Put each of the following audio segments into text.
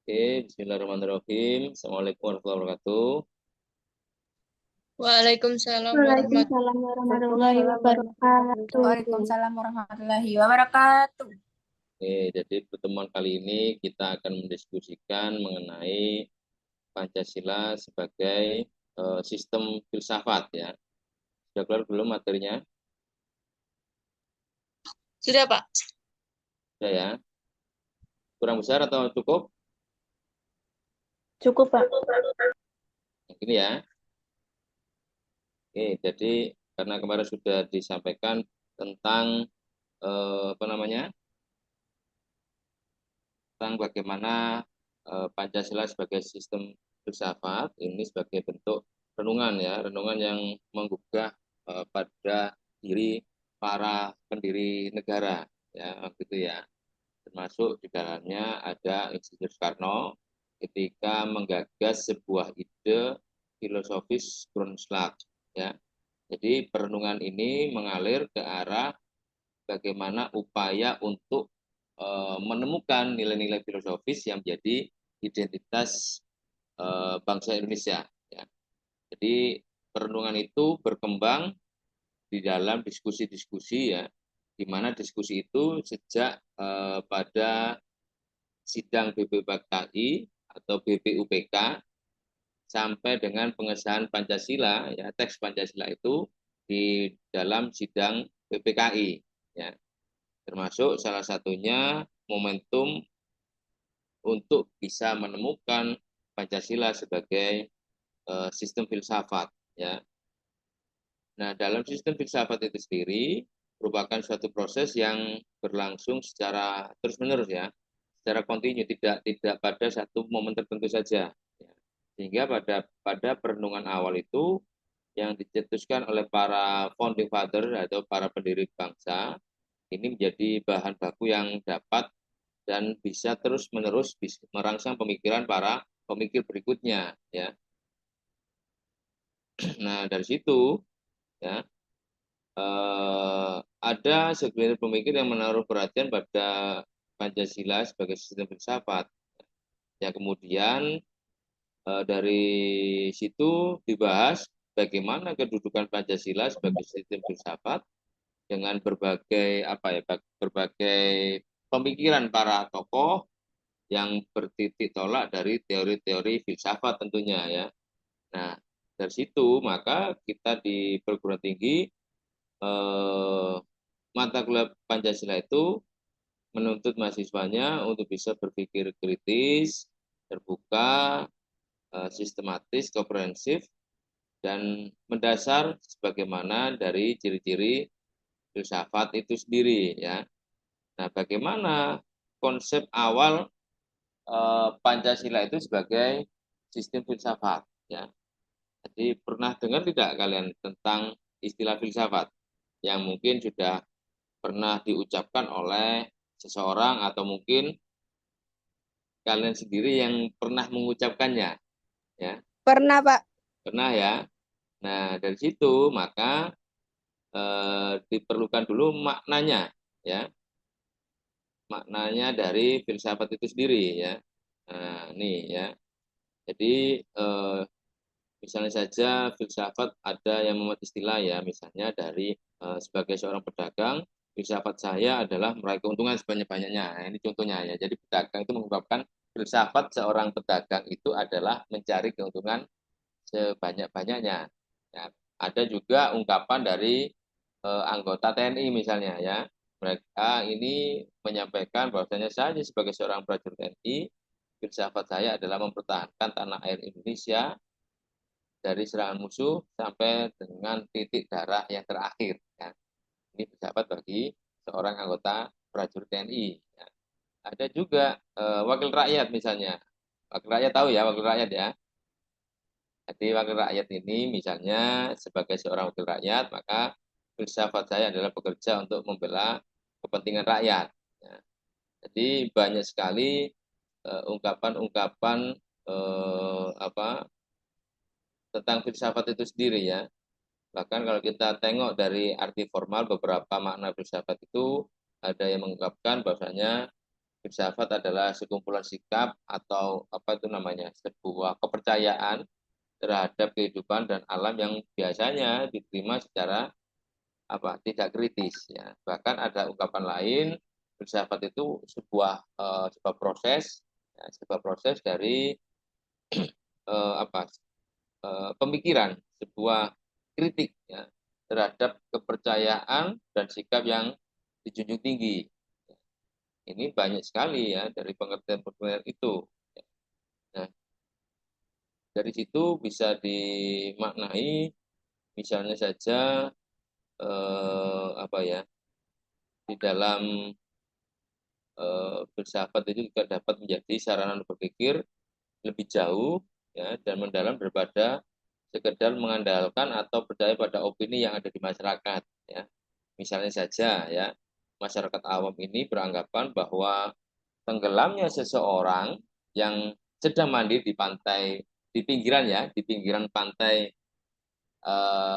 Oke, Bismillahirrahmanirrahim. Assalamualaikum warahmatullahi wabarakatuh. Waalaikumsalam warahmatullahi Waalaikumsalam warahmatullahi wabarakatuh. Waalaikumsalam warahmatullahi wabarakatuh. Oke, jadi pertemuan kali ini kita akan mendiskusikan mengenai Pancasila sebagai sistem filsafat ya. Sudah keluar belum materinya? Sudah, Pak? Sudah ya. Kurang besar atau cukup? Cukup, Pak. Yang ini ya. Oke, jadi karena kemarin sudah disampaikan tentang apa namanya? Tentang bagaimana Pancasila sebagai sistem filsafat ini sebagai bentuk renungan ya, renungan yang menggugah pada diri para pendiri negara ya, gitu ya. Termasuk di dalamnya ada Insinyur Soekarno ketika menggagas sebuah ide filosofis Grundslag ya. Jadi perenungan ini mengalir ke arah bagaimana upaya untuk menemukan nilai-nilai filosofis yang menjadi identitas bangsa Indonesia. Ya. Jadi perenungan itu berkembang di dalam diskusi-diskusi ya, di mana diskusi itu sejak pada sidang BPUPKI atau BPUPK sampai dengan pengesahan Pancasila ya, teks Pancasila itu di dalam sidang BPKI ya. Termasuk salah satunya momentum untuk bisa menemukan Pancasila sebagai sistem filsafat ya. Nah, dalam sistem filsafat itu sendiri merupakan suatu proses yang berlangsung secara terus-menerus ya, secara kontinu, tidak pada satu momen tertentu saja. Ya. Sehingga pada perenungan awal itu yang dicetuskan oleh para founding father atau para pendiri bangsa ini menjadi bahan baku yang dapat dan bisa terus-menerus merangsang pemikiran para pemikir berikutnya ya. Nah, dari situ ya ada segelintir pemikir yang menaruh perhatian pada Pancasila sebagai sistem filsafat. Ya, kemudian dari situ dibahas bagaimana kedudukan Pancasila sebagai sistem filsafat dengan berbagai berbagai pemikiran para tokoh yang bertitik tolak dari teori-teori filsafat tentunya ya. Nah, dari situ maka kita di perguruan tinggi mata kuliah Pancasila itu menuntut mahasiswanya untuk bisa berpikir kritis, terbuka, sistematis, komprehensif, dan mendasar sebagaimana dari ciri-ciri filsafat itu sendiri ya. Nah, bagaimana konsep awal Pancasila itu sebagai sistem filsafat ya. Jadi pernah dengar tidak kalian tentang istilah filsafat yang mungkin sudah pernah diucapkan oleh seseorang atau mungkin kalian sendiri yang pernah mengucapkannya ya. Pernah, Pak. Pernah ya. Nah, dari situ maka diperlukan dulu maknanya ya. Maknanya dari filsafat itu sendiri ya. Nah, ini ya. Jadi misalnya saja filsafat ada yang memuat istilah ya, misalnya dari sebagai seorang pedagang, filsafat saya adalah meraih keuntungan sebanyak-banyaknya. Nah, ini contohnya ya. Jadi pedagang itu mengungkapkan filsafat seorang pedagang itu adalah mencari keuntungan sebanyak-banyaknya. Ya, ada juga ungkapan dari anggota TNI misalnya ya. Mereka ini menyampaikan bahwasanya saya sebagai seorang prajurit TNI, filsafat saya adalah mempertahankan tanah air Indonesia dari serangan musuh sampai dengan titik darah yang terakhir. Ya. Ini filsafat bagi seorang anggota prajurit TNI. Ya. Ada juga wakil rakyat misalnya. Wakil rakyat tahu ya, wakil rakyat ya. Jadi wakil rakyat ini misalnya sebagai seorang wakil rakyat, maka filsafat saya adalah bekerja untuk membela kepentingan rakyat. Ya. Jadi banyak sekali ungkapan-ungkapan tentang filsafat itu sendiri ya. Bahkan kalau kita tengok dari arti formal beberapa makna filsafat itu ada yang mengungkapkan bahwasanya filsafat adalah sekumpulan sikap atau apa itu namanya, sebuah kepercayaan terhadap kehidupan dan alam yang biasanya diterima secara tidak kritis ya. Bahkan ada ungkapan lain, filsafat itu sebuah proses ya, sebuah proses dari eh, apa pemikiran, sebuah kritik ya, terhadap kepercayaan dan sikap yang dijunjung tinggi. Ini banyak sekali ya dari pengertian-pengertian itu. Nah, dari situ bisa dimaknai misalnya saja di dalam filsafat itu juga dapat menjadi sarana berpikir lebih jauh ya dan mendalam daripada sekedar mengandalkan atau percaya pada opini yang ada di masyarakat ya. Misalnya saja ya, masyarakat awam ini beranggapan bahwa tenggelamnya seseorang yang sedang mandi di pantai, di pinggiran ya, di pinggiran pantai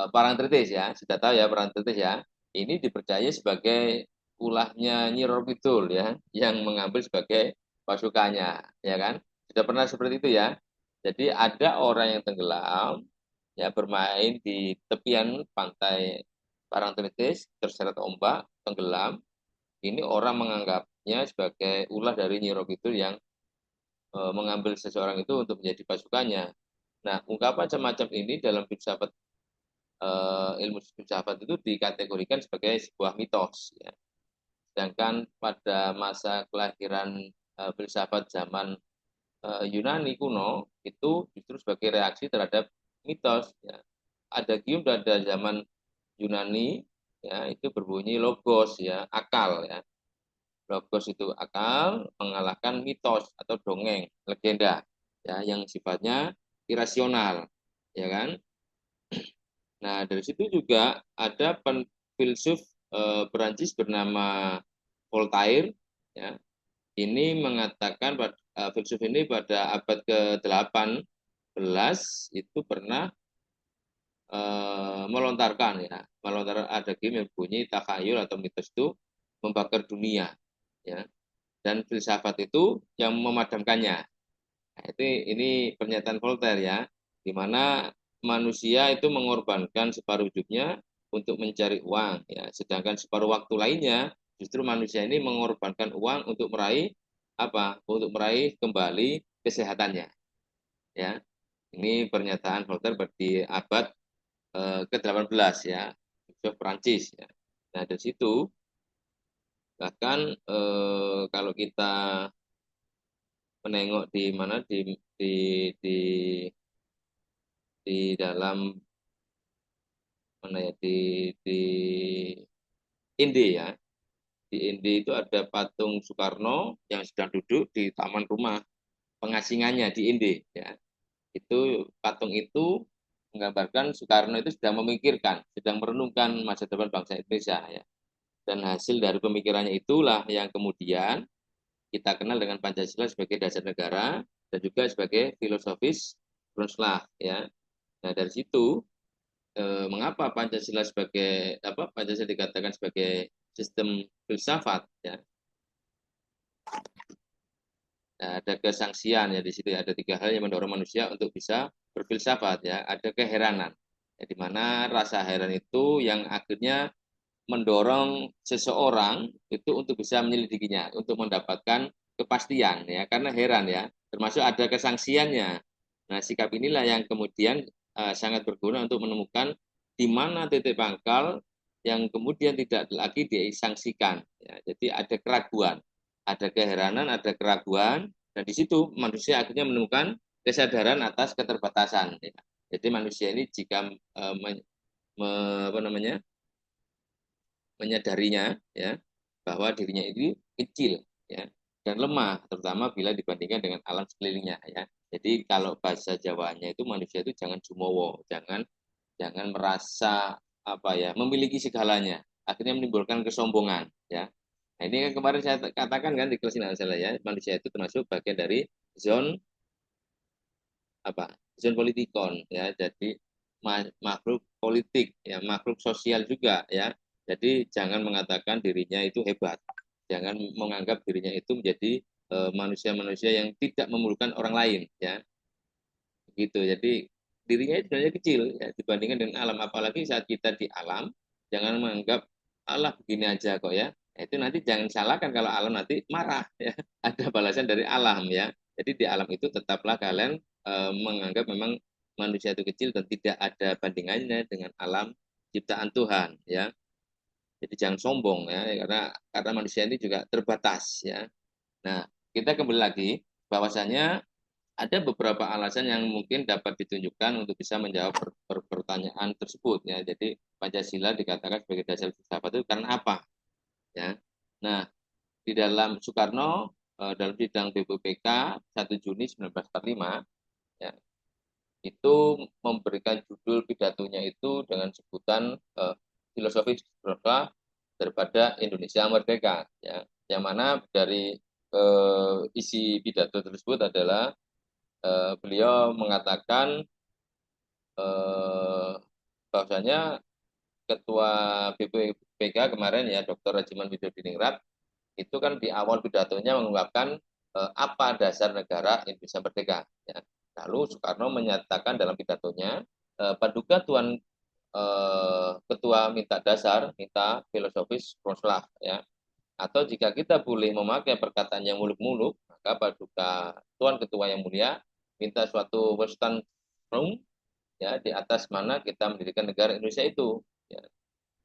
Parangtritis ya, sudah tahu ya Parangtritis ya. Ini dipercaya sebagai ulahnya Nyi Roro Kidul ya, yang mengambil sebagai pasukannya, ya kan? Sudah pernah seperti itu ya. Jadi ada orang yang tenggelam ya bermain di tepian pantai Parangtritis terseret ombak, tenggelam. Ini orang menganggapnya sebagai ulah dari Nyi Roro Kidul yang mengambil seseorang itu untuk menjadi pasukannya. Nah, ungkapan semacam ini dalam filsafat ilmu filsafat itu dikategorikan sebagai sebuah mitos ya. Sedangkan pada masa kelahiran filsafat zaman Yunani kuno itu justru sebagai reaksi terhadap mitos ya. Adagium pada zaman Yunani ya itu berbunyi logos ya, akal ya. Logos itu akal mengalahkan mitos atau dongeng, legenda ya yang sifatnya irasional ya kan. Nah, dari situ juga ada filsuf Perancis bernama Voltaire ya. Ini mengatakan filsuf ini pada abad ke-18 itu pernah melontarkan ada game yang bunyi takhayul atau mitos itu membakar dunia ya. Dan filsafat itu yang memadamkannya. Nah, ini pernyataan Voltaire ya, di mana manusia itu mengorbankan separuh hidupnya untuk mencari uang ya, sedangkan separuh waktu lainnya justru manusia ini mengorbankan uang untuk meraih Untuk meraih kembali kesehatannya ya. Ini pernyataan Voltaire di abad ke-18 ya, Prancis ya. Nah, dari situ bahkan kalau kita menengok di mana di di dalam mana ya di Inde ya. Di Inde itu ada patung Soekarno yang sedang duduk di taman rumah pengasingannya di Inde ya. Itu patung itu menggambarkan Soekarno itu sedang memikirkan, sedang merenungkan masa depan bangsa Indonesia ya. Dan hasil dari pemikirannya itulah yang kemudian kita kenal dengan Pancasila sebagai dasar negara dan juga sebagai filosofis Grundslag ya. Nah, dari situ mengapa Pancasila dikatakan sebagai sistem filsafat ya. Nah, ada kesangsian ya di situ ada 3 hal yang mendorong manusia untuk bisa berfilsafat ya. Ada keheranan ya, di mana rasa heran itu yang akhirnya mendorong seseorang itu untuk bisa menyelidikinya, untuk mendapatkan kepastian ya, karena heran ya, termasuk ada kesangsiannya. Nah, sikap inilah yang kemudian sangat berguna untuk menemukan di mana titik pangkal yang kemudian tidak lagi disangsikan. Ya. Jadi ada keraguan, ada keheranan, ada keraguan, dan di situ manusia akhirnya menemukan kesadaran atas keterbatasan. Ya. Jadi manusia ini jika menyadarinya ya bahwa dirinya itu kecil ya dan lemah terutama bila dibandingkan dengan alam sekelilingnya ya. Jadi kalau bahasa Jawanya itu manusia itu jangan jumowo, jangan jangan merasa memiliki segalanya, akhirnya menimbulkan kesombongan ya. Nah, ini kan kemarin saya katakan kan di kelas ini salah ya, manusia itu termasuk bagian dari zone zone politikon ya. Jadi makhluk politik ya, makhluk sosial juga ya. Jadi jangan mengatakan dirinya itu hebat Jangan menganggap dirinya itu menjadi manusia-manusia yang tidak memerlukan orang lain, ya. Gitu. Jadi dirinya itu sebenarnya kecil ya dibandingkan dengan alam. Apalagi saat kita di alam, jangan menganggap Allah begini aja kok ya. Itu nanti jangan salahkan kalau alam nanti marah ya. Ada balasan dari alam ya. Jadi di alam itu tetaplah kalian menganggap memang manusia itu kecil dan tidak ada bandingannya dengan alam ciptaan Tuhan ya. Jadi jangan sombong ya karena manusia ini juga terbatas ya. Nah, kita kembali lagi bahwasanya ada beberapa alasan yang mungkin dapat ditunjukkan untuk bisa menjawab pertanyaan tersebut ya. Jadi Pancasila dikatakan sebagai dasar filsafat itu karena apa? Ya. Nah, di dalam Soekarno dalam sidang BPUPK 1 Juni 1945 ya, itu memberikan judul pidatonya itu dengan sebutan filosofi daripada Indonesia Merdeka ya. Yang mana dari isi pidato tersebut adalah beliau mengatakan bahwasanya Ketua BPUPK kemarin ya Dr. Rajiman Widodiningrat itu kan di awal pidatonya mengungkapkan apa dasar negara Indonesia Merdeka. Ya. Lalu Soekarno menyatakan dalam pidatonya paduka Tuan Ketua minta dasar, minta filosofis proslah ya. Atau jika kita boleh memakai perkataan yang muluk-muluk, maka paduka Tuan Ketua yang mulia minta suatu Western room ya di atas mana kita mendirikan negara Indonesia itu. Ya.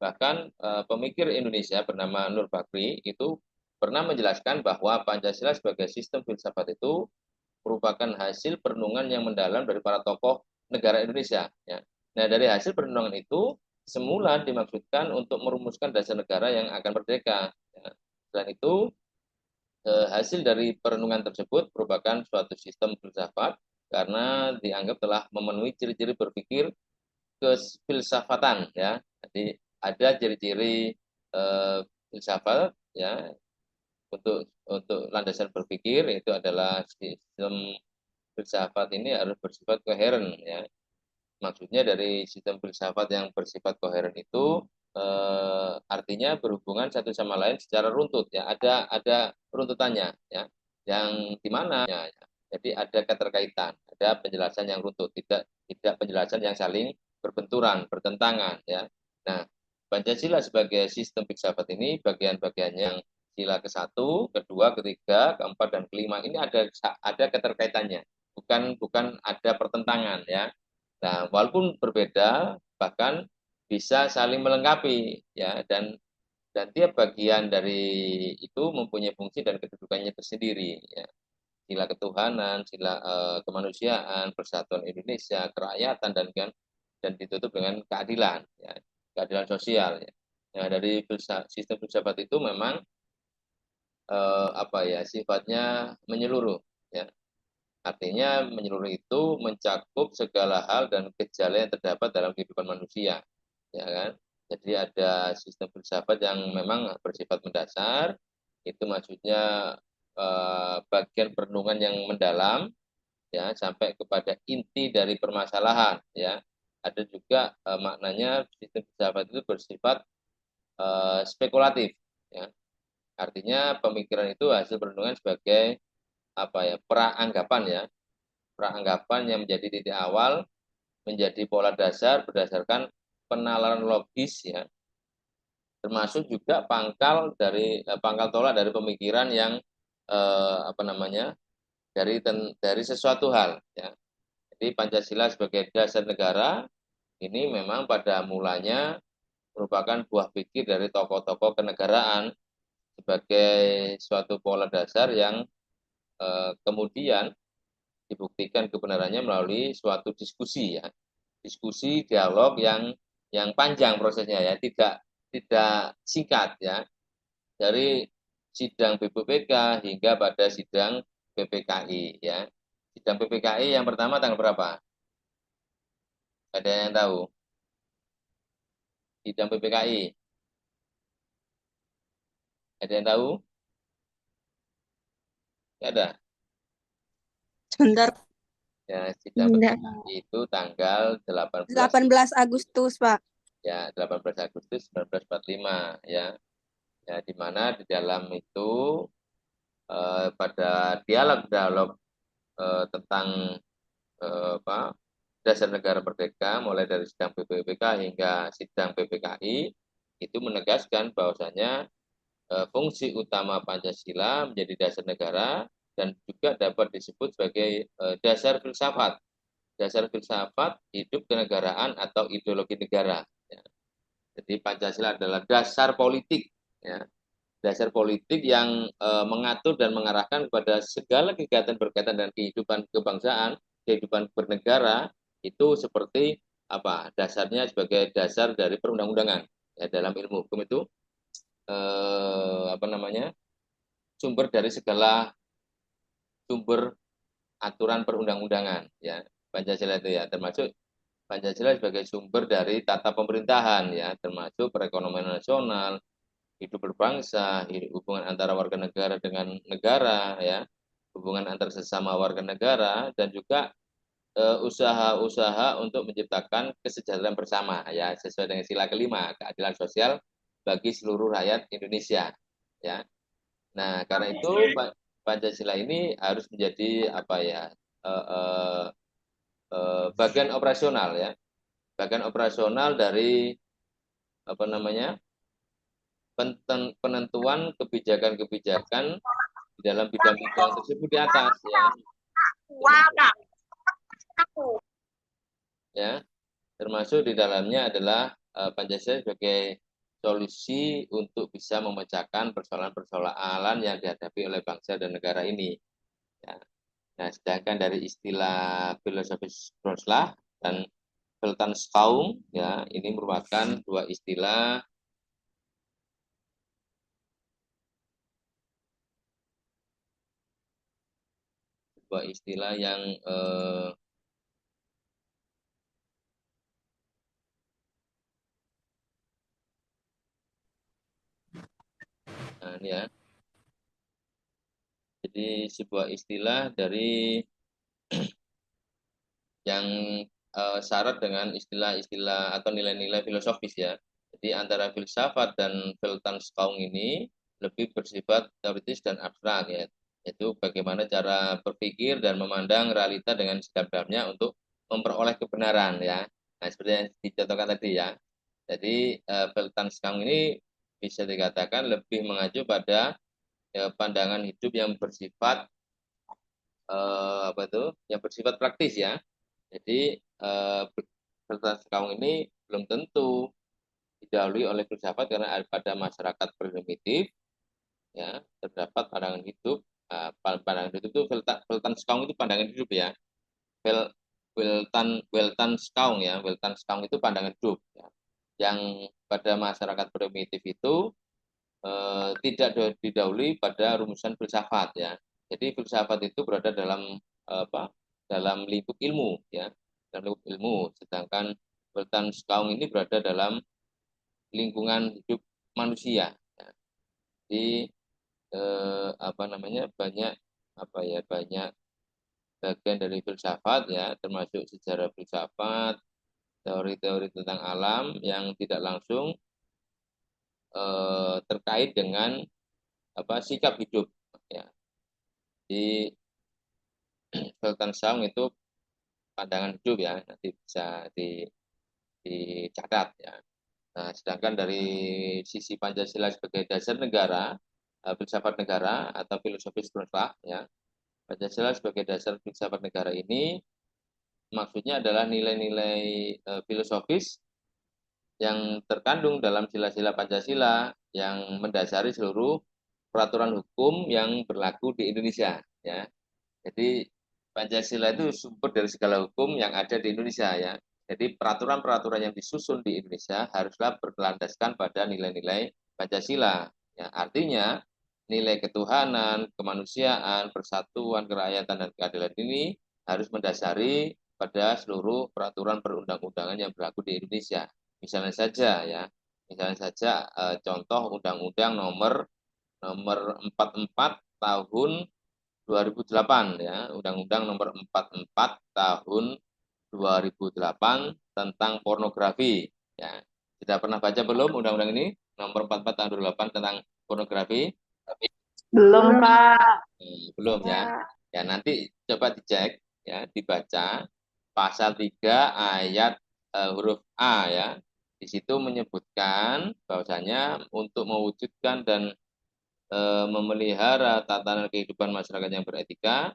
Bahkan pemikir Indonesia bernama Nur Bakri itu pernah menjelaskan bahwa Pancasila sebagai sistem filsafat itu merupakan hasil perenungan yang mendalam dari para tokoh negara Indonesia. Ya. Nah dari hasil perenungan itu semula dimaksudkan untuk merumuskan dasar negara yang akan merdeka. Ya. Selain itu hasil dari perenungan tersebut merupakan suatu sistem filsafat karena dianggap telah memenuhi ciri-ciri berpikir kefilsafatan ya. Jadi ada ciri-ciri filsafat ya untuk landasan berpikir itu adalah sistem filsafat ini harus bersifat koheren ya. Maksudnya dari sistem filsafat yang bersifat koheren itu artinya berhubungan satu sama lain secara runtut ya. Ada runtutannya ya. Yang di mana ya. Jadi ada keterkaitan, ada penjelasan yang runtut, tidak penjelasan yang saling berbenturan, bertentangan ya. Nah, Pancasila sebagai sistem filsafat ini bagian-bagian yang sila ke-1, kedua, ketiga, keempat dan kelima ini ada keterkaitannya. Bukan ada pertentangan ya. Nah, walaupun berbeda bahkan bisa saling melengkapi ya dan tiap bagian dari itu mempunyai fungsi dan kedudukannya tersendiri ya. Sila ketuhanan, sila kemanusiaan, persatuan Indonesia, kerakyatan dan ditutup dengan keadilan ya, keadilan sosial ya. Nah, dari sistem filsafat itu memang apa ya sifatnya menyeluruh ya. Artinya menyeluruh itu mencakup segala hal dan gejala yang terdapat dalam kehidupan manusia, ya kan? Jadi ada sistem filsafat yang memang bersifat mendasar, itu maksudnya bagian perenungan yang mendalam, ya sampai kepada inti dari permasalahan, ya. Ada juga maknanya sistem filsafat itu bersifat spekulatif, ya. Artinya pemikiran itu hasil perenungan sebagai apa ya praanggapan ya praanggapan yang menjadi titik awal menjadi pola dasar berdasarkan penalaran logis ya termasuk juga pangkal tolak dari pemikiran yang apa namanya dari sesuatu hal ya. Jadi Pancasila sebagai dasar negara ini memang pada mulanya merupakan buah pikir dari tokoh-tokoh kenegaraan sebagai suatu pola dasar yang kemudian dibuktikan kebenarannya melalui suatu diskusi ya. Diskusi dialog yang panjang prosesnya ya, tidak singkat ya. Dari sidang BPUPK hingga pada sidang PPKI ya. Sidang PPKI yang pertama tanggal berapa? Ada yang tahu? Sidang PPKI. Ada yang tahu? Tidak ada. Sebentar. Ya, sidang Enggak. PPKI itu tanggal 18 18 Agustus, Pak. ya 18 Agustus 1945 ya. Ya, di mana di dalam itu pada dialog-dialog tentang dasar negara merdeka, mulai dari sidang PPPK hingga sidang PPKI, itu menegaskan bahwasanya fungsi utama Pancasila menjadi dasar negara dan juga dapat disebut sebagai dasar filsafat. Dasar filsafat hidup kenegaraan atau ideologi negara. Ya. Jadi Pancasila adalah dasar politik, ya. Dasar politik yang mengatur dan mengarahkan kepada segala kegiatan berkaitan dengan kehidupan kebangsaan, kehidupan bernegara, itu seperti apa? Dasarnya sebagai dasar dari perundang-undangan. Ya, dalam ilmu hukum itu apa namanya? Sumber dari segala sumber aturan perundang-undangan, ya. Pancasila itu ya, termasuk Pancasila sebagai sumber dari tata pemerintahan, ya, termasuk perekonomian nasional, hidup berbangsa, hubungan antara warga negara dengan negara, ya, hubungan antar sesama warga negara, dan juga usaha-usaha untuk menciptakan kesejahteraan bersama, ya, sesuai dengan sila kelima, keadilan sosial bagi seluruh rakyat Indonesia, ya. Nah, karena itu Pancasila ini harus menjadi apa ya, eh, eh, bagian operasional, ya, bagian operasional dari apa namanya, penentuan kebijakan-kebijakan di dalam bidang-bidang tersebut di atas, ya. Ya, termasuk di dalamnya adalah Pancasila sebagai solusi untuk bisa memecahkan persoalan-persoalan yang dihadapi oleh bangsa dan negara ini. Ya. Nah, sedangkan dari istilah filosofis Roslah dan Weltanschauung, ya, ini merupakan dua istilah yang ini ya. Jadi sebuah istilah dari yang syarat dengan istilah-istilah atau nilai-nilai filosofis, ya. Jadi antara filsafat dan Weltanschauung ini lebih bersifat teoritis dan abstrak, ya. Yaitu bagaimana cara berpikir dan memandang realita dengan sedalam-dalamnya untuk memperoleh kebenaran, ya. Nah, seperti yang dicontohkan tadi, ya. Jadi Weltanschauung ini bisa dikatakan lebih mengacu pada pandangan hidup yang bersifat apa itu? Yang bersifat praktis, ya. Jadi filsafat kaum ini belum tentu didahului oleh filsafat karena pada masyarakat primitif, ya, terdapat pandangan hidup. Pandangan hidup itu Weltanschauung itu pandangan hidup, ya. Weltanschauung, ya. Weltanschauung itu pandangan hidup, ya. Yang pada masyarakat primitif itu tidak didahului pada rumusan filsafat, ya. Jadi filsafat itu berada dalam apa? Dalam lingkup ilmu, ya, dalam lingkup ilmu. Sedangkan Weltanschauung ini berada dalam lingkungan hidup manusia. Ya. Jadi apa namanya, banyak apa ya, banyak bagian dari filsafat, ya, termasuk sejarah filsafat, teori-teori tentang alam yang tidak langsung terkait dengan apa sikap hidup, ya. Di Weltanschauung itu pandangan hidup, ya, nanti bisa dicatat, ya. Nah, sedangkan dari sisi Pancasila sebagai dasar negara, filsafat negara atau filosofis Roslah, ya, Pancasila sebagai dasar filsafat negara ini maksudnya adalah nilai-nilai filosofis yang terkandung dalam sila-sila Pancasila yang mendasari seluruh peraturan hukum yang berlaku di Indonesia, ya. Jadi Pancasila itu sumber dari segala hukum yang ada di Indonesia, ya. Jadi peraturan-peraturan yang disusun di Indonesia haruslah berlandaskan pada nilai-nilai Pancasila. Ya, artinya nilai ketuhanan, kemanusiaan, persatuan, kerakyatan, dan keadilan ini harus mendasari pada seluruh peraturan perundang-undangan yang berlaku di Indonesia. Misalnya saja, ya, misalnya saja contoh Undang-Undang nomor 44 tahun 2008, ya, Undang-Undang nomor 44 tahun 2008 tentang pornografi, ya. Sudah pernah baca belum undang-undang ini? Nomor 44 tahun 2008 tentang pornografi? Belum, Pak. Belum ya. Ya nanti coba dicek ya, dibaca pasal 3 ayat huruf A ya. Di situ menyebutkan bahwasanya untuk mewujudkan dan memelihara tatanan kehidupan masyarakat yang beretika,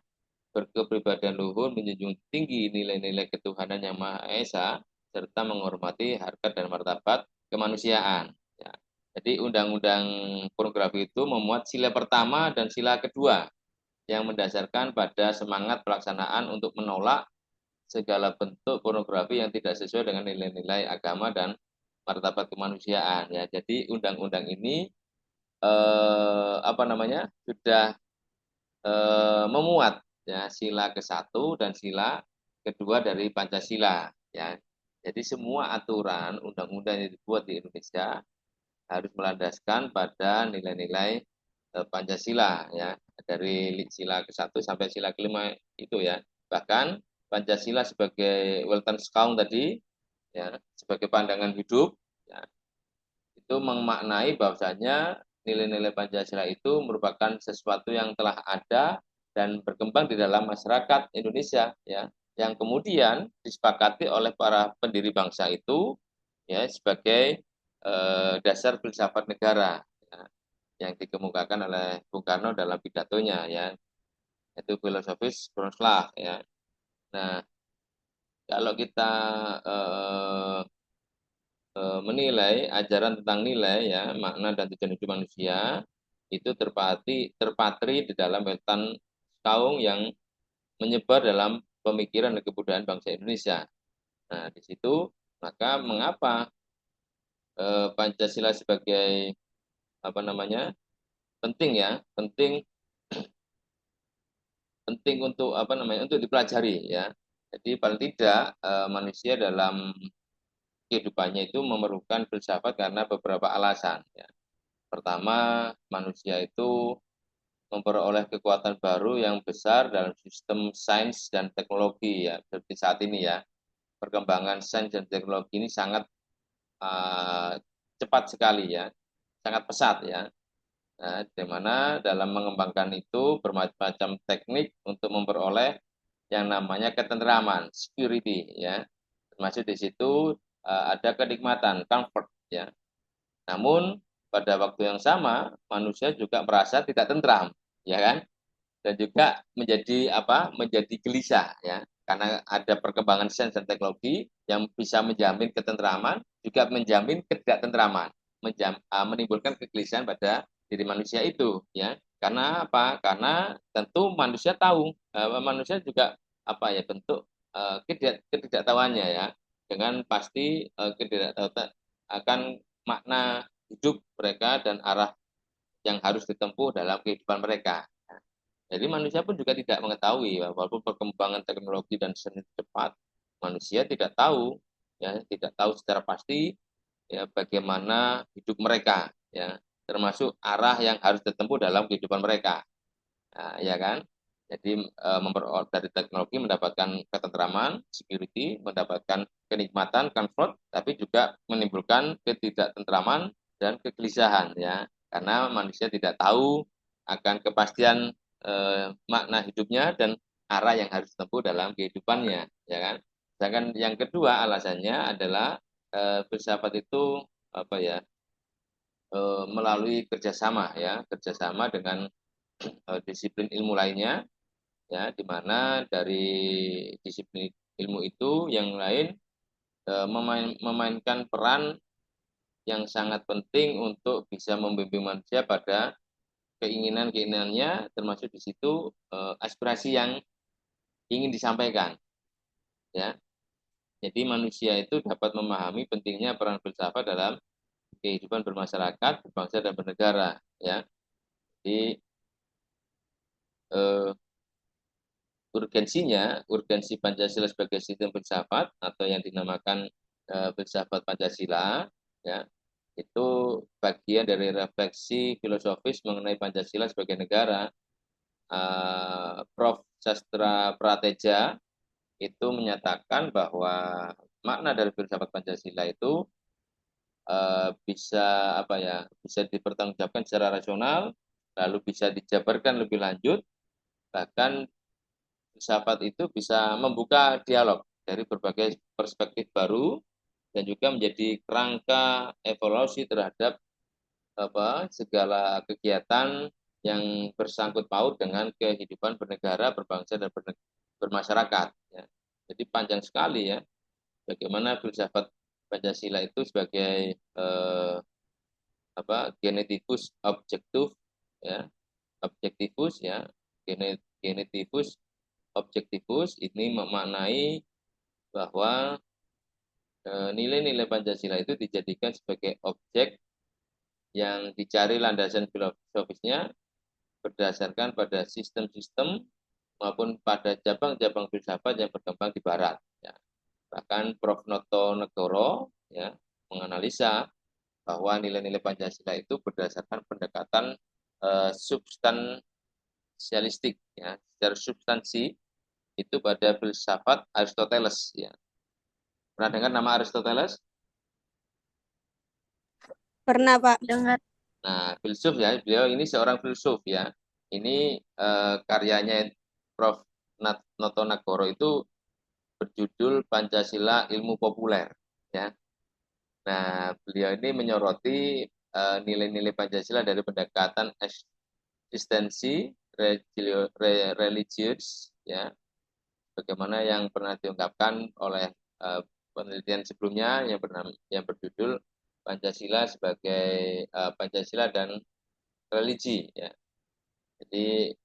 berkepribadian luhur, menjunjung tinggi nilai-nilai ketuhanan yang Maha Esa, serta menghormati harkat dan martabat kemanusiaan. Ya. Jadi undang-undang pornografi itu memuat sila pertama dan sila kedua yang mendasarkan pada semangat pelaksanaan untuk menolak segala bentuk pornografi yang tidak sesuai dengan nilai-nilai agama dan martabat kemanusiaan. Ya, jadi undang-undang ini sudah memuat ya sila ke-1 dan sila kedua dari Pancasila ya. Jadi semua aturan undang-undang yang dibuat di Indonesia harus melandaskan pada nilai-nilai Pancasila ya, dari sila ke-1 sampai sila ke-5 itu ya. Bahkan Pancasila sebagai Weltanschauung tadi ya, sebagai pandangan hidup ya, itu memaknai bahwasanya nilai-nilai Pancasila itu merupakan sesuatu yang telah ada dan berkembang di dalam masyarakat Indonesia ya, yang kemudian disepakati oleh para pendiri bangsa itu ya sebagai dasar filsafat negara ya, yang dikemukakan oleh Bung Karno dalam pidatonya ya, itu filosofis Grundslag ya. Nah, kalau kita eh, menilai ajaran tentang nilai ya, makna dan tujuan hidup manusia itu terpatri di dalam wetan kaung yang menyebar dalam pemikiran dan kebudayaan bangsa Indonesia. Nah, di situ maka mengapa Pancasila sebagai penting ya, penting untuk untuk dipelajari ya. Jadi paling tidak manusia dalam kehidupannya itu memerlukan filsafat karena beberapa alasan ya. Pertama, manusia itu memperoleh kekuatan baru yang besar dalam sistem sains dan teknologi ya. Seperti saat ini ya, perkembangan sains dan teknologi ini sangat cepat sekali ya, sangat pesat ya. Nah, di mana dalam mengembangkan itu bermacam-macam teknik untuk memperoleh yang namanya ketentraman, security ya. Termasuk di situ ada kenikmatan, comfort ya. Namun pada waktu yang sama manusia juga merasa tidak tentram, ya kan? Dan juga menjadi gelisah ya. Karena ada perkembangan sains dan teknologi yang bisa menjamin ketentraman, juga menjamin ketidaktentraman, menimbulkan kegelisahan pada diri manusia itu ya. Karena apa? Karena tentu manusia tahu, manusia juga bentuk ketidaktahuannya ya. Dengan pasti ketidaktahuan akan makna hidup mereka dan arah yang harus ditempuh dalam kehidupan mereka. Jadi manusia pun juga tidak mengetahui, walaupun perkembangan teknologi dan sains cepat, manusia tidak tahu, ya tidak tahu secara pasti ya bagaimana hidup mereka, ya termasuk arah yang harus ditempuh dalam kehidupan mereka, nah, ya kan? Jadi dari teknologi mendapatkan ketentraman, security, mendapatkan kenikmatan, comfort, tapi juga menimbulkan ketidaktentraman dan kegelisahan, ya karena manusia tidak tahu akan kepastian makna hidupnya dan arah yang harus ditempuh dalam kehidupannya, ya kan? Sedangkan yang kedua alasannya adalah filsafat itu melalui kerjasama dengan disiplin ilmu lainnya, ya, di mana dari disiplin ilmu itu yang lain memainkan peran yang sangat penting untuk bisa membimbing manusia pada keinginannya, termasuk di situ aspirasi yang ingin disampaikan, ya. Jadi manusia itu dapat memahami pentingnya peran filsafat dalam kehidupan bermasyarakat, berbangsa dan bernegara, ya. Jadi urgensi Pancasila sebagai sistem filsafat atau yang dinamakan filsafat Pancasila, ya, itu bagian dari refleksi filosofis mengenai Pancasila sebagai negara. Prof. Sastra Prateja itu menyatakan bahwa makna dari filsafat Pancasila itu bisa apa ya, bisa dipertanggungjawabkan secara rasional, lalu bisa dijabarkan lebih lanjut, bahkan filsafat itu bisa membuka dialog dari berbagai perspektif baru dan juga menjadi kerangka evaluasi terhadap segala kegiatan yang bersangkut paut dengan kehidupan bernegara, berbangsa dan bermasyarakat. Ya. Jadi panjang sekali ya, bagaimana filsafat Pancasila itu sebagai genetikus objektif, ya, objektifus ya, genetivus objektifus ini memaknai bahwa nilai-nilai Pancasila itu dijadikan sebagai objek yang dicari landasan filosofisnya berdasarkan pada sistem-sistem maupun pada cabang-cabang filsafat yang berkembang di Barat. Ya. Bahkan Prof. Noto Negoro ya, menganalisa bahwa nilai-nilai Pancasila itu berdasarkan pendekatan substansialistik, ya, secara substansi itu pada filsafat Aristoteles. Ya. Pernah dengar nama Aristoteles? Pernah, Pak. Dengar. Nah, filsuf ya, beliau ini seorang filsuf ya. Ini karyanya Prof. Noto Nagoro itu berjudul Pancasila Ilmu Populer ya. Nah, beliau ini menyoroti nilai-nilai Pancasila dari pendekatan eksistensi religius ya, bagaimana yang pernah diungkapkan oleh penelitian sebelumnya yang berjudul Pancasila sebagai Pancasila dan religi ya. Jadi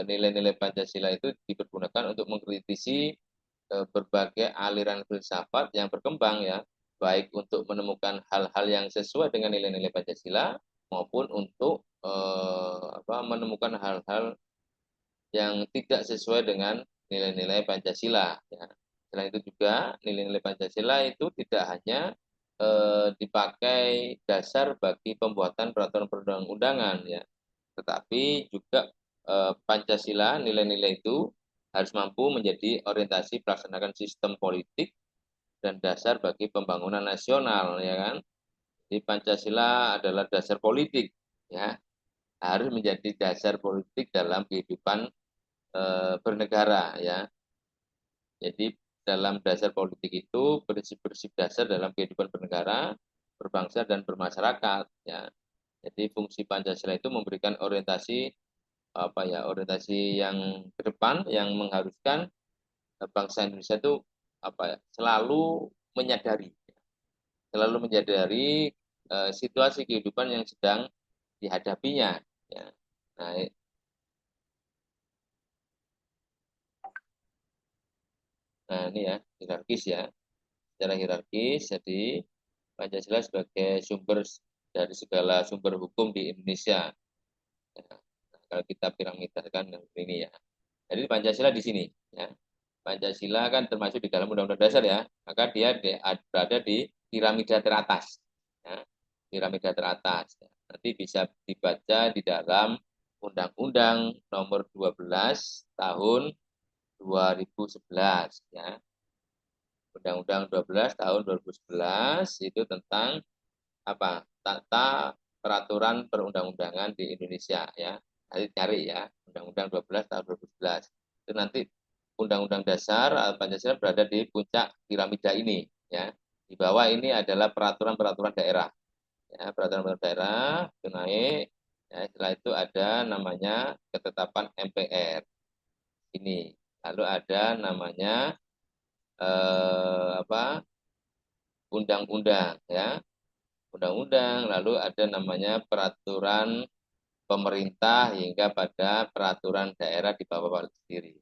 nilai-nilai Pancasila itu dipergunakan untuk mengkritisi berbagai aliran filsafat yang berkembang ya, baik untuk menemukan hal-hal yang sesuai dengan nilai-nilai Pancasila maupun untuk menemukan hal-hal yang tidak sesuai dengan nilai-nilai Pancasila ya. Selain itu juga nilai-nilai Pancasila itu tidak hanya dipakai dasar bagi pembuatan peraturan perundang-undangan ya, tetapi juga Pancasila nilai-nilai itu harus mampu menjadi orientasi pelaksanaan sistem politik dan dasar bagi pembangunan nasional ya kan. Jadi Pancasila adalah dasar politik ya, harus menjadi dasar politik dalam kehidupan bernegara ya. Jadi dalam dasar politik itu prinsip-prinsip dasar dalam kehidupan bernegara, berbangsa dan bermasyarakat ya. Jadi fungsi Pancasila itu memberikan orientasi orientasi yang ke depan yang mengharuskan bangsa Indonesia itu selalu menyadari situasi kehidupan yang sedang dihadapinya ya. Nah ini ya hierarkis ya, secara hierarkis. Jadi Pancasila sebagai sumber dari segala sumber hukum di Indonesia ya. Nah, kalau kita piramidakan ini ya, jadi Pancasila di sini ya. Pancasila kan termasuk di dalam Undang-Undang Dasar ya, maka dia berada di piramida teratas. Ya. Piramida teratas. Ya. Nanti bisa dibaca di dalam Undang-Undang Nomor 12 Tahun 2011. Ya. Undang-Undang 12 Tahun 2011 itu tentang tata peraturan perundang-undangan di Indonesia ya. Nanti cari ya, Undang-Undang 12 Tahun 2011. Itu nanti Undang-Undang Dasar Pancasila berada di puncak piramida ini ya. Di bawah ini adalah peraturan-peraturan daerah. Ya, peraturan-peraturan daerah itu naik. Ya, setelah itu ada namanya ketetapan MPR. Ini. Lalu ada namanya undang-undang ya. Undang-undang, lalu ada namanya peraturan pemerintah hingga pada peraturan daerah di bawah sendiri.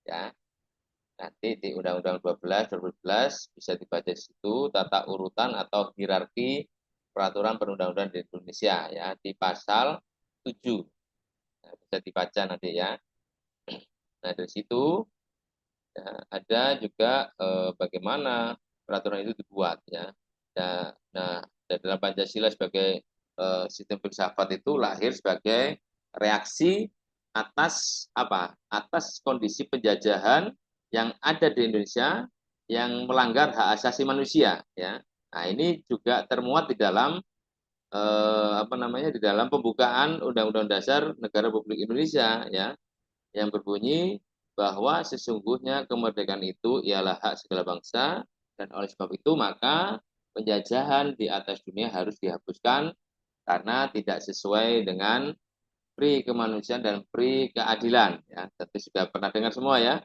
Ya. Nanti di Undang-Undang 12 2011 bisa dibaca di situ tata urutan atau hierarki peraturan perundang-undangan di Indonesia ya di pasal 7. Nah, bisa dibaca nanti ya. Nah, dari situ ya, ada juga bagaimana peraturan itu dibuat ya. Nah, dalam Pancasila sebagai sistem filsafat itu lahir sebagai reaksi atas atas kondisi penjajahan yang ada di Indonesia yang melanggar hak asasi manusia ya. Nah, ini juga termuat di dalam di dalam pembukaan Undang-Undang Dasar Negara Republik Indonesia, ya, yang berbunyi bahwa sesungguhnya kemerdekaan itu ialah hak segala bangsa, dan oleh sebab itu maka penjajahan di atas dunia harus dihapuskan karena tidak sesuai dengan pri kemanusiaan dan pri keadilan, ya. Tentu sudah pernah dengar semua, ya.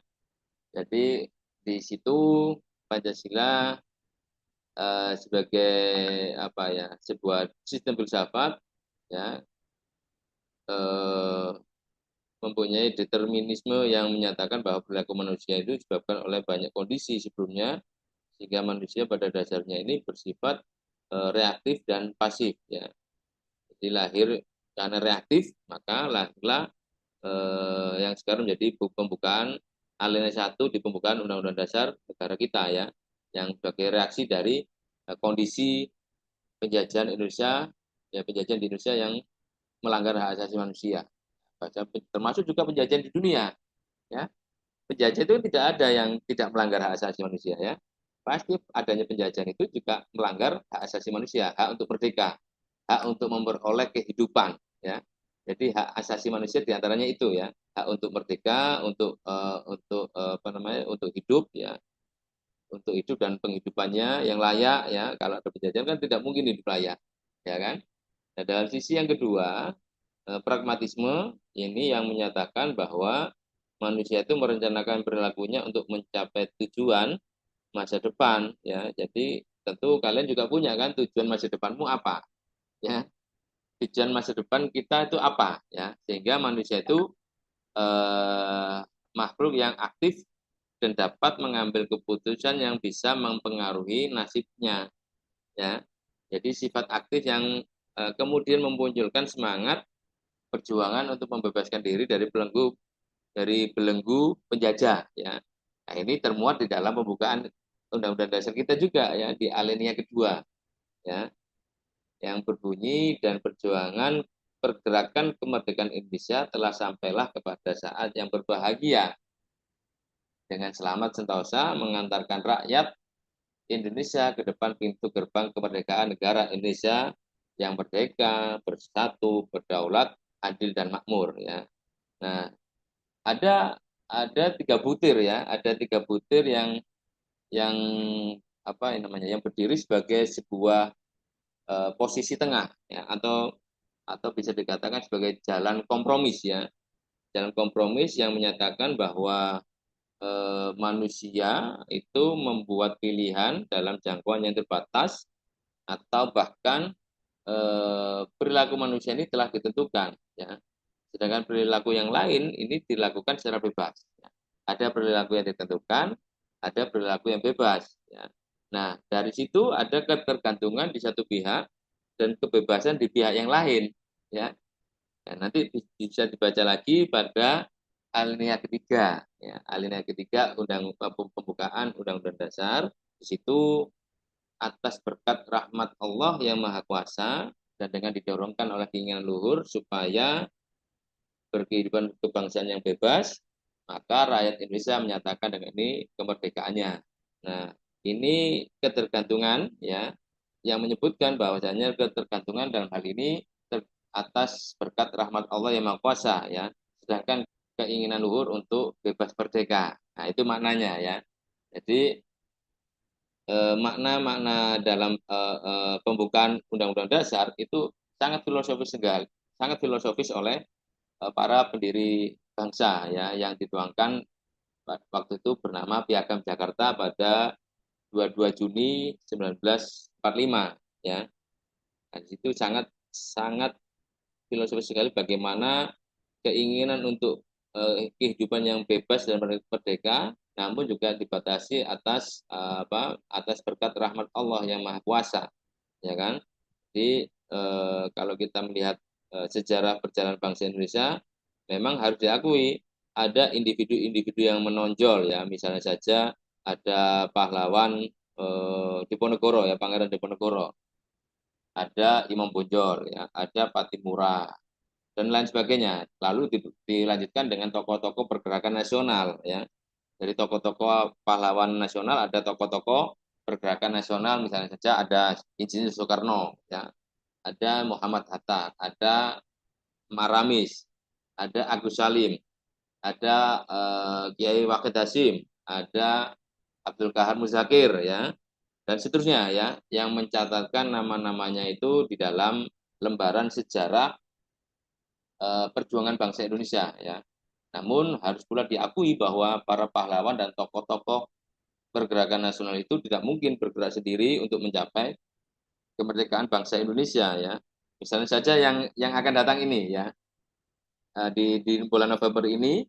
Jadi di situ Pancasila sebagai sebuah sistem filsafat, ya, eh, mempunyai determinisme yang menyatakan bahwa perilaku manusia itu disebabkan oleh banyak kondisi sebelumnya, sehingga manusia pada dasarnya ini bersifat reaktif dan pasif, ya. Jadi lahir karena reaktif, maka lahirlah yang sekarang menjadi pembukaan alinea 1 di pembukaan Undang-Undang Dasar negara kita, ya, yang sebagai reaksi dari kondisi penjajahan Indonesia, ya, penjajahan di Indonesia yang melanggar hak asasi manusia, termasuk juga penjajahan di dunia, ya. Penjajah itu tidak ada yang tidak melanggar hak asasi manusia, ya. Pasti adanya penjajahan itu juga melanggar hak asasi manusia, hak untuk merdeka, hak untuk memperoleh kehidupan, ya. Jadi hak asasi manusia diantaranya itu, ya, hak untuk merdeka, untuk hidup, ya, untuk hidup dan penghidupannya yang layak, ya. Kalau ada penjajahan kan tidak mungkin hidup layak, ya kan. Nah, dalam sisi yang kedua, pragmatisme ini yang menyatakan bahwa manusia itu merencanakan perilakunya untuk mencapai tujuan masa depan, ya. Jadi tentu kalian juga punya kan tujuan masa depanmu apa, ya. Tujuan masa depan kita itu apa, ya. Sehingga manusia itu eh, makhluk yang aktif dan dapat mengambil keputusan yang bisa mempengaruhi nasibnya, ya. Jadi sifat aktif yang kemudian memunculkan semangat perjuangan untuk membebaskan diri dari belenggu penjajah, ya. Nah, ini termuat di dalam pembukaan Undang-Undang Dasar kita juga, ya, di alinea kedua, ya, yang berbunyi dan perjuangan pergerakan kemerdekaan Indonesia telah sampailah kepada saat yang berbahagia dengan selamat sentosa mengantarkan rakyat Indonesia ke depan pintu gerbang kemerdekaan negara Indonesia yang merdeka, bersatu, berdaulat, adil dan makmur, ya. Nah, ada ada 3 butir, ya, ada 3 butir yang yang berdiri sebagai sebuah posisi tengah, ya, atau bisa dikatakan sebagai jalan kompromis, ya, jalan kompromis yang menyatakan bahwa manusia itu membuat pilihan dalam jangkauan yang terbatas, atau bahkan perilaku manusia ini telah ditentukan, ya. Sedangkan perilaku yang lain ini dilakukan secara bebas, ya. Ada perilaku yang ditentukan, ada perilaku yang bebas, ya. Nah, dari situ ada ketergantungan di satu pihak dan kebebasan di pihak yang lain, ya. Dan nanti bisa dibaca lagi pada alinea ketiga, ya, alinea ketiga pembukaan Undang-Undang Dasar. Di situ atas berkat rahmat Allah yang Maha Kuasa dan dengan didorongkan oleh keinginan luhur supaya berkehidupan kebangsaan yang bebas, maka rakyat Indonesia menyatakan dengan ini kemerdekaannya. Nah, ini ketergantungan, ya, yang menyebutkan bahwasanya ketergantungan dalam hal ini atas berkat rahmat Allah yang Maha Kuasa, ya. Sedangkan keinginan luhur untuk bebas merdeka. Nah, itu maknanya, ya. Jadi makna-makna dalam pembukaan Undang-Undang Dasar itu sangat filosofis oleh para pendiri bangsa, ya, yang dituangkan waktu itu bernama Piagam Jakarta pada 22 Juni 1945, ya. Dan itu sangat sangat filosofis sekali bagaimana keinginan untuk kehidupan yang bebas dan merdeka, namun juga dibatasi atas berkat rahmat Allah yang Maha Kuasa, ya kan. Jadi kalau kita melihat sejarah perjalanan bangsa Indonesia, memang harus diakui ada individu-individu yang menonjol, ya. Misalnya saja ada pahlawan Diponegoro, ya, Pangeran Diponegoro, ada Imam Bonjol, ya, ada Patimura dan lain sebagainya. Lalu dilanjutkan dengan tokoh-tokoh pergerakan nasional, ya. Dari tokoh-tokoh pahlawan nasional ada tokoh-tokoh pergerakan nasional misalnya saja ada Insinyur Soekarno, ya, ada Muhammad Hatta, ada Maramis, ada Agus Salim, ada Kiai Waqid Hasyim, ada Abdul Kahar Muzakir, ya, dan seterusnya, ya, yang mencatatkan nama-namanya itu di dalam lembaran sejarah perjuangan bangsa Indonesia, ya. Namun harus pula diakui bahwa para pahlawan dan tokoh-tokoh pergerakan nasional itu tidak mungkin bergerak sendiri untuk mencapai kemerdekaan bangsa Indonesia, ya. Misalnya saja yang akan datang ini, ya, di bulan November ini,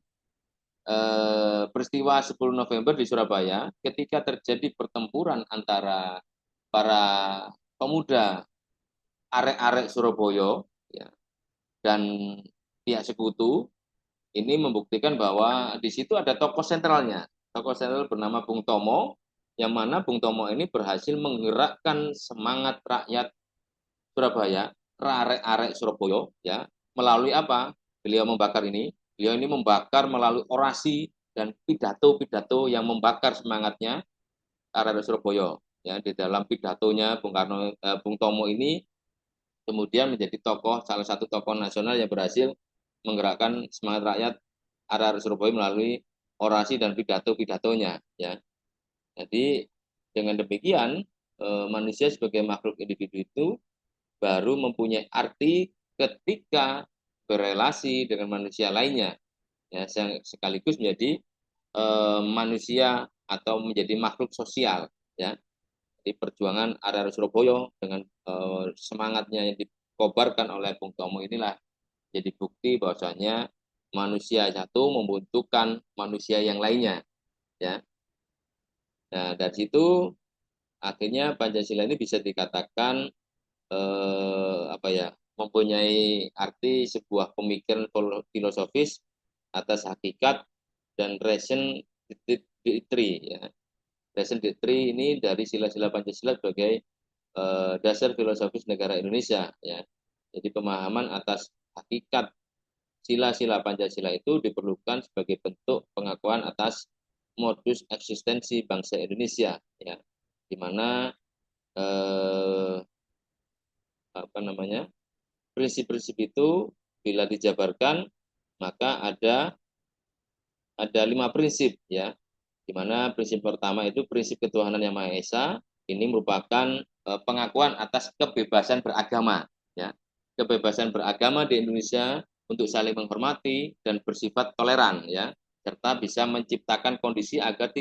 peristiwa 10 November di Surabaya ketika terjadi pertempuran antara para pemuda arek-arek Surabaya, ya, dan pihak sekutu. Ini membuktikan bahwa di situ ada tokoh sentralnya. Tokoh sentral bernama Bung Tomo, yang mana Bung Tomo ini berhasil menggerakkan semangat rakyat Surabaya, arek-arek Surabaya, ya, melalui apa? Beliau membakar ini. Beliau ini membakar melalui orasi dan pidato-pidato yang membakar semangatnya arek-arek Surabaya. Ya, di dalam pidatonya Bung Tomo ini kemudian menjadi salah satu tokoh nasional yang berhasil menggerakkan semangat rakyat arah Surabaya melalui orasi dan pidato-pidatonya, ya. Jadi dengan demikian manusia sebagai makhluk individu itu baru mempunyai arti ketika berelasi dengan manusia lainnya, ya, yang sekaligus menjadi manusia atau menjadi makhluk sosial, ya. Di perjuangan arah Surabaya dengan semangatnya yang dikobarkan oleh Bung Tomo inilah jadi bukti bahwasanya manusia satu membutuhkan manusia yang lainnya, ya. Nah, dari situ akhirnya Pancasila ini bisa dikatakan apa ya, mempunyai arti sebuah pemikiran filosofis atas hakikat dan reason doctrine, ya. Reason doctrine ini dari sila-sila Pancasila sebagai dasar filosofis negara Indonesia, ya. Jadi pemahaman atas hakikat sila-sila Pancasila itu diperlukan sebagai bentuk pengakuan atas modus eksistensi bangsa Indonesia, ya, di mana apa namanya, prinsip-prinsip itu bila dijabarkan maka ada 5 prinsip, ya, di mana prinsip pertama itu prinsip ketuhanan yang Maha Esa. Ini merupakan pengakuan atas kebebasan beragama, ya, kebebasan beragama di Indonesia untuk saling menghormati dan bersifat toleran, ya, serta bisa menciptakan kondisi agar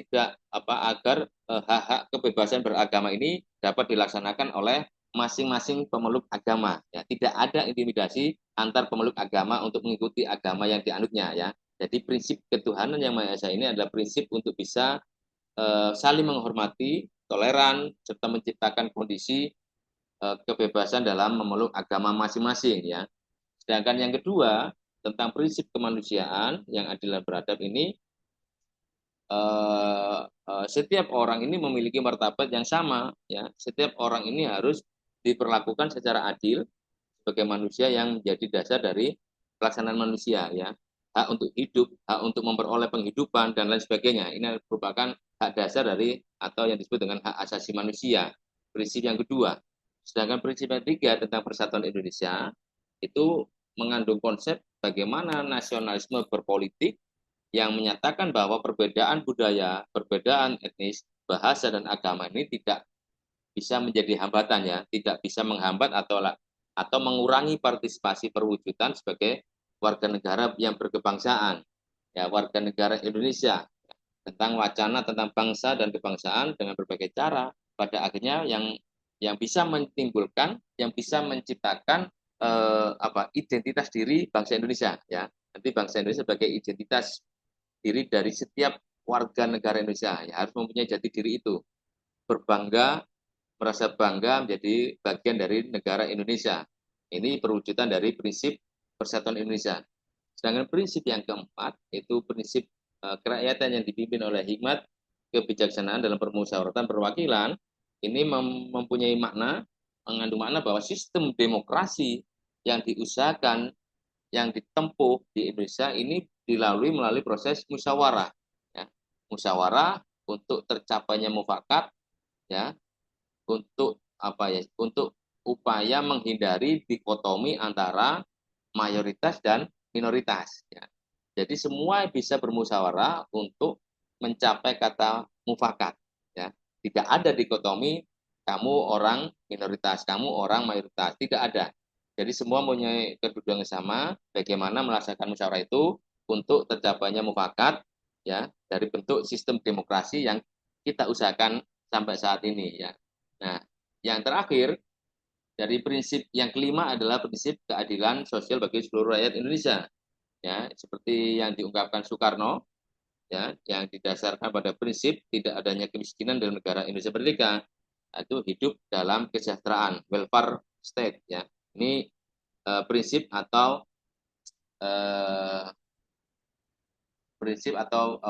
hak-hak kebebasan beragama ini dapat dilaksanakan oleh masing-masing pemeluk agama, ya. Tidak ada intimidasi antar pemeluk agama untuk mengikuti agama yang dianutnya, ya. Jadi prinsip ketuhanan yang Maha Esa ini adalah prinsip untuk bisa saling menghormati, toleran, serta menciptakan kondisi kebebasan dalam memeluk agama masing-masing, ya. Sedangkan yang kedua tentang prinsip kemanusiaan yang adil dan beradab ini, setiap orang ini memiliki martabat yang sama, ya. Setiap orang ini harus diperlakukan secara adil sebagai manusia yang menjadi dasar dari pelaksanaan manusia, ya. Hak untuk hidup, hak untuk memperoleh penghidupan dan lain sebagainya. Ini merupakan hak dasar dari atau yang disebut dengan hak asasi manusia. Prinsip yang kedua. Sedangkan prinsip yang ketiga tentang persatuan Indonesia itu mengandung konsep bagaimana nasionalisme berpolitik yang menyatakan bahwa perbedaan budaya, perbedaan etnis, bahasa dan agama ini tidak bisa menjadi hambatan, ya, tidak bisa menghambat atau mengurangi partisipasi perwujudan sebagai warga negara yang berkebangsaan, ya, warga negara Indonesia, tentang wacana tentang bangsa dan kebangsaan dengan berbagai cara pada akhirnya yang bisa menimbulkan, yang bisa menciptakan identitas diri bangsa Indonesia, ya. Nanti bangsa Indonesia sebagai identitas diri dari setiap warga negara Indonesia, ya, harus mempunyai jati diri itu, berbangga, merasa bangga menjadi bagian dari negara Indonesia. Ini perwujudan dari prinsip persatuan Indonesia. Sedangkan prinsip yang keempat itu prinsip kerakyatan yang dipimpin oleh hikmat kebijaksanaan dalam permusyawaratan perwakilan. Ini mempunyai makna, mengandung makna bahwa sistem demokrasi yang diusahakan, yang ditempuh di Indonesia ini melalui proses musyawarah, ya. Musyawarah untuk tercapainya mufakat, ya, untuk apa ya? Untuk upaya menghindari dikotomi antara mayoritas dan minoritas, ya. Jadi semua bisa bermusyawarah untuk mencapai kata mufakat, ya. Tidak ada dikotomi kamu orang minoritas, kamu orang mayoritas, tidak ada. Jadi semua mempunyai kedudukan yang sama, bagaimana melaksanakan musyawarah itu untuk tercapainya mufakat, ya, dari bentuk sistem demokrasi yang kita usahakan sampai saat ini, ya. Nah, yang terakhir dari prinsip yang kelima adalah prinsip keadilan sosial bagi seluruh rakyat Indonesia, ya, seperti yang diungkapkan Soekarno, ya, yang didasarkan pada prinsip tidak adanya kemiskinan dalam negara Indonesia merdeka, itu hidup dalam kesejahteraan, welfare state, ya. Ini prinsip atau eh,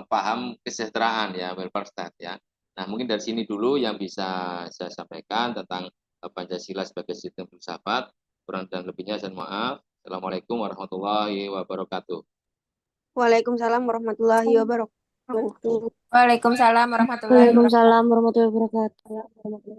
paham kesejahteraan, ya, welfare state, ya. Nah, mungkin dari sini dulu yang bisa saya sampaikan tentang Pancasila sebagai sistem filsafat. Kurang dan lebihnya saya maaf. Assalamualaikum warahmatullahi wabarakatuh. Waalaikumsalam warahmatullahi wabarakatuh. Waalaikumsalam warahmatullahi wabarakatuh. Waalaikumsalam warahmatullahi wabarakatuh.